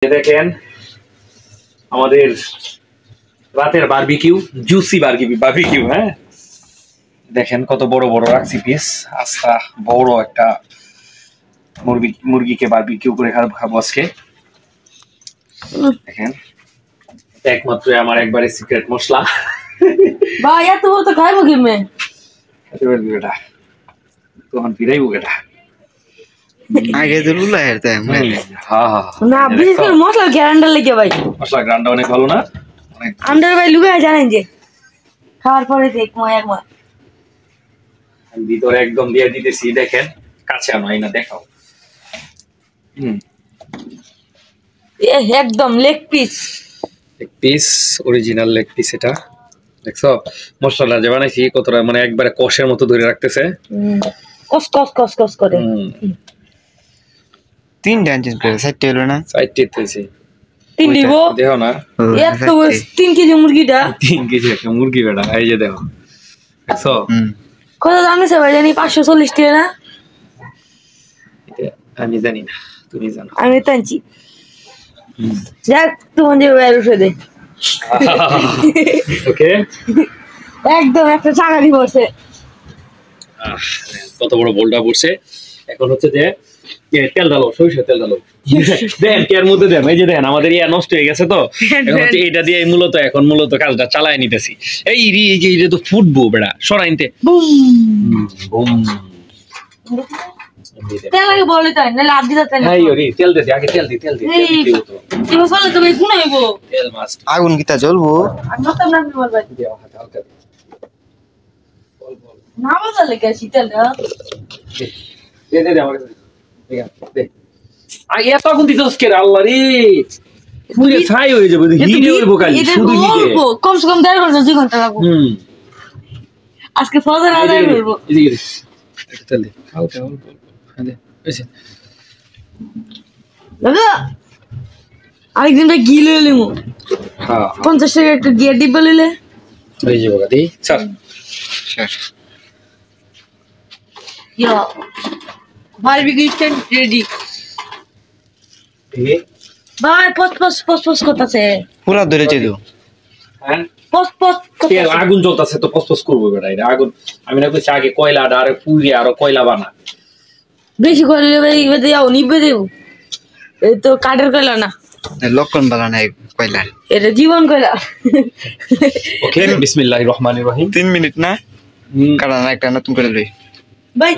দেখেন আমাদের রাতের বারবিকিউ, জুসি বারবিকিউ। হ্যাঁ দেখেন কত বড় বড় রাখছি পিস, আস্তা বড় একটা মুরগিকে বারবিকিউ করে খাবো আজকে। দেখেন একমাত্র আমার একবারে সিক্রেট মশলা। ভাই এত বড় তো খাইবো কেমনে? বেটা তখন ফিরাইবো বেটা। আগে তো লুলা হেরতে না বিশেষ করে মশলা গ্রাইন্ডার লেগে ভাই, মশলা গ্রাইন্ডার অনেক ভালো না, অনেক আন্ডার ভাই লুকে জানেন যে খাওয়ার পরে দেখ একবার ভিতরে একদম দিয়ে দিতেছি। দেখেন কাছে আনো না, দেখাও। একদম leg piece, original leg piece. এটা দেখছো মশলাটা যে বানাইছি কতটা মানে একবারে কষের মতো ধরে রাখতেছে, কস কস কস কস করে। তিন ডাঞ্চেস করে সাইডটা হলো না, সাইডটি হইছে তিন দিব দেখো না, এত 3 কেজি মুরগিটা, 3 কেজি একটা মুরগি বেটা। এই যে দেখো, দেখছো কত দাম আছে ভাই জানি? 540 টাকা না? আমি জানি না, তুমি জানো। আমি টানছি যাক, তোমার যে বেরোসে দে। ওকে একদম একটা চাকারি বসে, কত বড় বোলটা পড়ছে। এখন হচ্ছে যে তেল ডালো, সরিষার তেল ডালো, দেন এর মধ্যে দেন। এই যে দেখেন আমাদের ইয়া নষ্ট হয়ে গেছে, তো এখন হচ্ছে এটা দিয়ে মূলত কাজটা চালায় নিতেছি। এই যে এটা তো ফুটবো বেড়া সরাইতে বুম তেল আগে বলে তাই না লাভ দিতে তাই না? এই ওরে তেল দে, আগে তেল দি দিও তো। এবার চলে তো ভাই গুণ হইবো, তেল মাস্ট আগুন কিতা জ্বলবো। আমি তো না বল ভাই দিও হালকা বল না বলে গেছি তেলটা দে আমাকে দে। আই এত আগুন দিছস কে আল্লাহ রে, পুরো ছাই হয়ে যাবে, হিট হইবো খালি, শুধু হিটে। কমসে কম 1.5 ঘন্টা 2 ঘন্টা লাগবে। আজকে ফজর আদায় করব। এদিকে এটা তেল দে হালকা অল্প হ্যাঁ দে এসে দাদা আরেকদিন ভাই ঘি লইলে লিমু। হ্যাঁ 50 টাকা একটা গিয়ার ডিব্বা লইলে এই যে বগা দি স্যার স্যার ইয়া বারবিকিউ স্ট্যান্ড রেডি। ঠিক ভাই পস করতেছে পুরা ধরেছে তো। হ্যাঁ পস কে আগুন জ্বলতাছে তো পস করব বেটা। এটা আগুন আমি না কইছি আগে কয়লাটা আর পুড়িয়ে আর কয়লা বানা। বেশি করলে ভাই এবারে যাও নিবে দেব। এই তো কাঠের কয়লা না, লক্ষণ বালা নাই কয়লা, এটা জীবন কয়লা। ওকে বিসমিল্লাহির রহমানির রহিম। 3 মিনিট না কারণ একটা নতুন করে লই ভাই